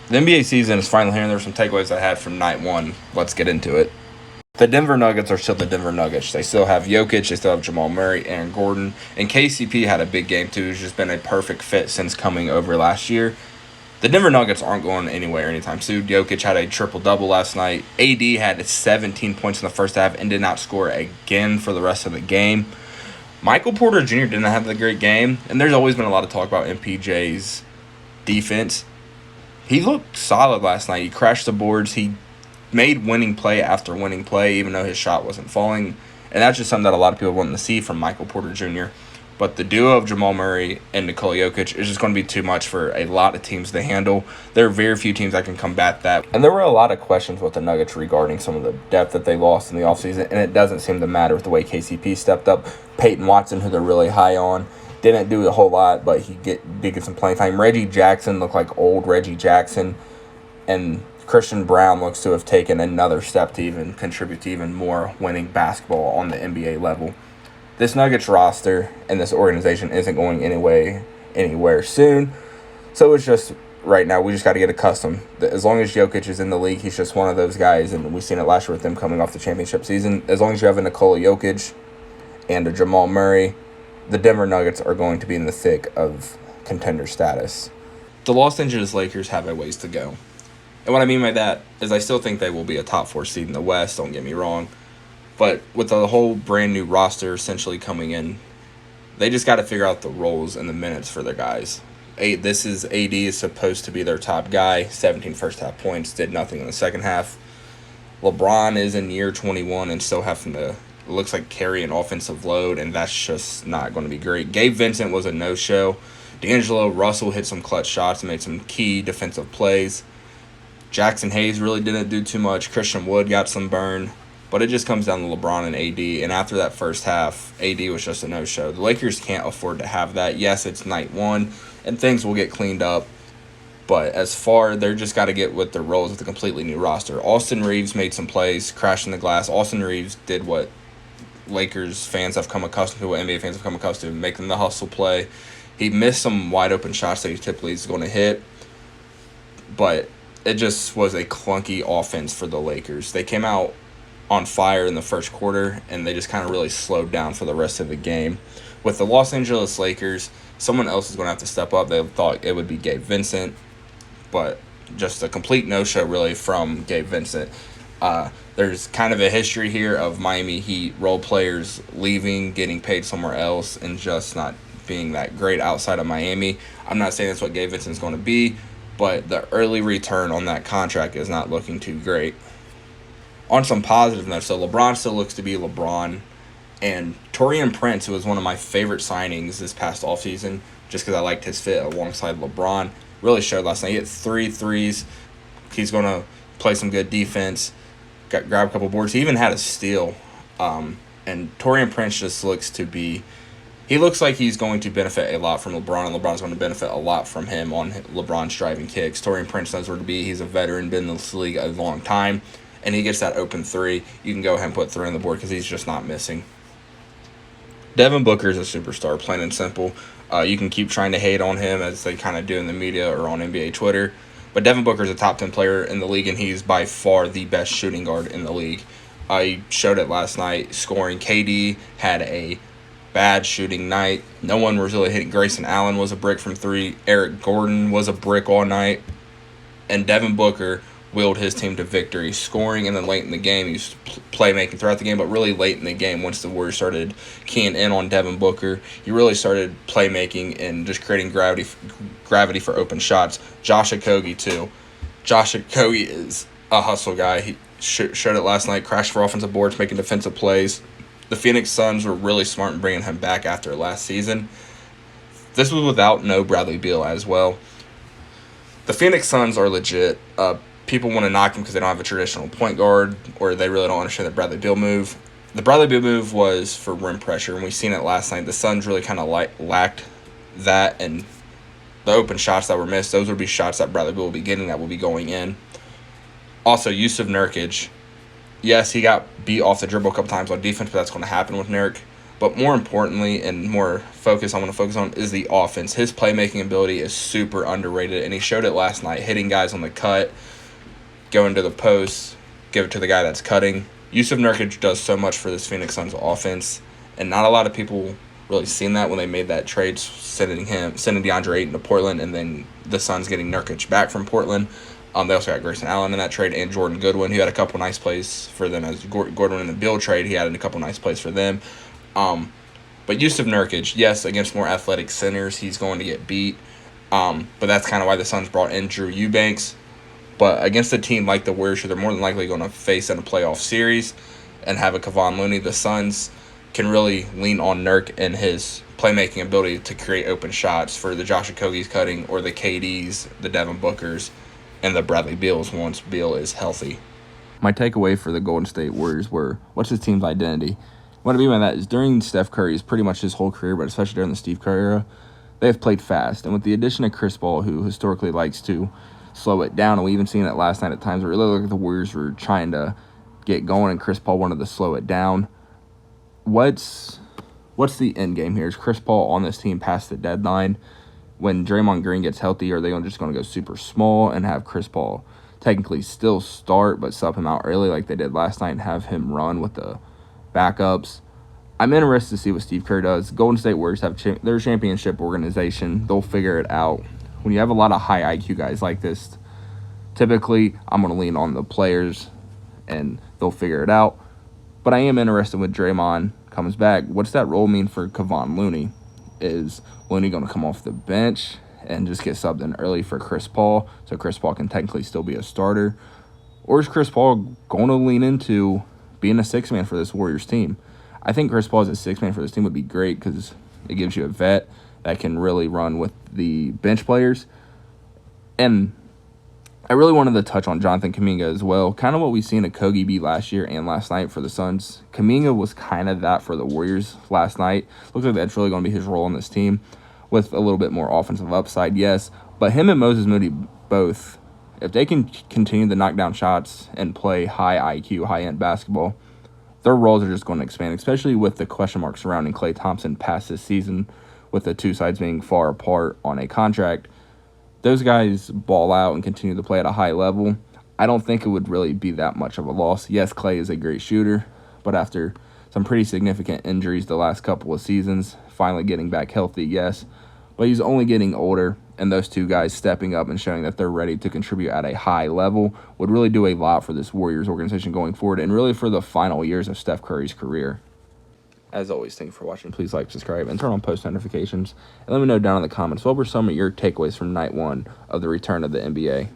The NBA season is finally here, and there's some takeaways I had from night one. Let's get into it. The Denver Nuggets are still the Denver Nuggets. They still have Jokic, they still have Jamal Murray, Aaron Gordon, and KCP had a big game too. He's just been a perfect fit since coming over last year. The Denver Nuggets aren't going anywhere anytime soon. Jokic had a triple-double last night. AD had 17 points in the first half and did not score again for the rest of the game. Michael Porter Jr. didn't have a great game, and there's always been a lot of talk about MPJ's defense. He looked solid last night. He crashed the boards. He made winning play after winning play, even though his shot wasn't falling. And that's just something that a lot of people want to see from Michael Porter Jr. But the duo of Jamal Murray and Nikola Jokic is just going to be too much for a lot of teams to handle. There are very few teams that can combat that. And there were a lot of questions with the Nuggets regarding some of the depth that they lost in the offseason, and it doesn't seem to matter with the way KCP stepped up. Peyton Watson, who they're really high on, didn't do a whole lot, but he did get some playing time. Reggie Jackson looked like old Reggie Jackson, and Christian Braun looks to have taken another step to even contribute to even more winning basketball on the NBA level. This Nuggets roster and this organization isn't going anywhere soon, so it's just right now we just got to get accustomed. As long as Jokic is in the league, he's just one of those guys, and we've seen it last year with them coming off the championship season. As long as you have a Nikola Jokic and a Jamal Murray, the Denver Nuggets are going to be in the thick of contender status. The Los Angeles Lakers have a ways to go. And what I mean by that is I still think they will be a top 4 seed in the West, don't get me wrong. But with the whole brand new roster essentially coming in, they just got to figure out the roles and the minutes for their guys. This is AD is supposed to be their top guy, 17 first half points, did nothing in the second half. LeBron is in year 21 and still having to, it looks like, carry an offensive load, and that's just not going to be great. Gabe Vincent was a no-show. D'Angelo Russell hit some clutch shots and made some key defensive plays. Jackson Hayes really didn't do too much. Christian Wood got some burn. But it just comes down to LeBron and AD. And after that first half, AD was just a no-show. The Lakers can't afford to have that. Yes, it's night one, and things will get cleaned up. But as far, they're just got to get with their roles with a completely new roster. Austin Reeves made some plays, crashing the glass. Austin Reeves did what Lakers fans have come accustomed to, what NBA fans have come accustomed to, making the hustle play. He missed some wide-open shots that he typically is going to hit. But it just was a clunky offense for the Lakers. They came out on fire in the first quarter, and they just kind of really slowed down for the rest of the game. With the Los Angeles Lakers, someone else is going to have to step up. They thought it would be Gabe Vincent, but just a complete no-show really from Gabe Vincent. There's kind of a history here of Miami Heat role players leaving, getting paid somewhere else, and just not being that great outside of Miami. I'm not saying that's what Gabe Vincent's going to be, but the early return on that contract is not looking too great. On some positive notes, so LeBron still looks to be LeBron, and Taurean Prince, who was one of my favorite signings this past offseason, just because I liked his fit alongside LeBron, really showed last night. He hit 3 threes. He's going to play some good defense, grab a couple boards. He even had a steal, and Taurean Prince just looks to be – he looks like he's going to benefit a lot from LeBron, and LeBron's going to benefit a lot from him on LeBron's driving kicks. Taurean Prince knows where to be. He's a veteran, been in this league a long time. And he gets that open 3, you can go ahead and put 3 on the board because he's just not missing. Devin Booker is a superstar, plain and simple. You can keep trying to hate on him as they kind of do in the media or on NBA Twitter. But Devin Booker is a top 10 player in the league, and he's by far the best shooting guard in the league. I showed it last night, scoring. KD had a bad shooting night. No one was really hitting. Grayson Allen was a brick from 3. Eric Gordon was a brick all night. And Devin Booker willed his team to victory, scoring, and then late in the game, he was playmaking throughout the game, but really late in the game, once the Warriors started keying in on Devin Booker, he really started playmaking and just creating gravity for open shots. Josh Okogie, too. Josh Okogie is a hustle guy. He showed it last night, crashed for offensive boards, making defensive plays. The Phoenix Suns were really smart in bringing him back after last season. This was without no Bradley Beal as well. The Phoenix Suns are legit. People want to knock him because they don't have a traditional point guard, or they really don't understand the Bradley Beal move. The Bradley Beal move was for rim pressure, and we've seen it last night. The Suns really kind of lacked that, and the open shots that were missed, those would be shots that Bradley Beal will be getting that will be going in. Also, Jusuf Nurkic. Yes, he got beat off the dribble a couple times on defense, but that's going to happen with Nurk. But more importantly and more focus I want to focus on is the offense. His playmaking ability is super underrated, and he showed it last night, hitting guys on the cut, going to the post, give it to the guy that's cutting. Yusuf Nurkic does so much for this Phoenix Suns offense, and not a lot of people really seen that when they made that trade, sending DeAndre Ayton to Portland, and then the Suns getting Nurkic back from Portland. They also got Grayson Allen in that trade and Jordan Goodwin, who had a couple nice plays for them. As Goodwin in the Beal trade, he had a couple nice plays for them. But Yusuf Nurkic, yes, against more athletic centers, he's going to get beat. But that's kind of why the Suns brought in Drew Eubanks. But against a team like the Warriors, who they're more than likely going to face in a playoff series and have a Kevon Looney, the Suns can really lean on Nurk and his playmaking ability to create open shots for the Josh Okogie's cutting or the KDs, the Devin Bookers, and the Bradley Beals once Beal is healthy. My takeaway for the Golden State Warriors were, what's his team's identity? What I mean by that is during Steph Curry's pretty much his whole career, but especially during the Steve Kerr era, they have played fast. And with the addition of Chris Paul, who historically likes to slow it down, and we even seen it last night at times where it looked like the Warriors were trying to get going and Chris Paul wanted to slow it down. What's the end game here? Is Chris Paul on this team past the deadline? When Draymond Green gets healthy, are they just going to go super small and have Chris Paul technically still start but sub him out early like they did last night and have him run with the backups? I'm interested to see what Steve Kerr does. Golden State Warriors have their championship organization. They'll figure it out. When you have a lot of high IQ guys like this, typically I'm going to lean on the players and they'll figure it out. But I am interested when Draymond comes back. What's that role mean for Kevon Looney? Is Looney going to come off the bench and just get subbed in early for Chris Paul so Chris Paul can technically still be a starter? Or is Chris Paul going to lean into being a six-man for this Warriors team? I think Chris Paul as a six-man for this team would be great because it gives you a vet that can really run with the bench players. And I really wanted to touch on Jonathan Kuminga as well. Kind of what we seen at Kogi be last year and last night for the Suns. Kuminga was kind of that for the Warriors last night. Looks like that's really going to be his role on this team with a little bit more offensive upside, yes. But him and Moses Moody both, if they can continue to knock down shots and play high IQ, high-end basketball, their roles are just going to expand, especially with the question mark surrounding Klay Thompson past this season, with the two sides being far apart on a contract. Those guys ball out and continue to play at a high level. I don't think it would really be that much of a loss. Yes, Klay is a great shooter, but after some pretty significant injuries the last couple of seasons, finally getting back healthy, yes. But he's only getting older, and those two guys stepping up and showing that they're ready to contribute at a high level would really do a lot for this Warriors organization going forward and really for the final years of Steph Curry's career. As always, thank you for watching. Please like, subscribe, and turn on post notifications. And let me know down in the comments what were some of your takeaways from night one of the return of the NBA.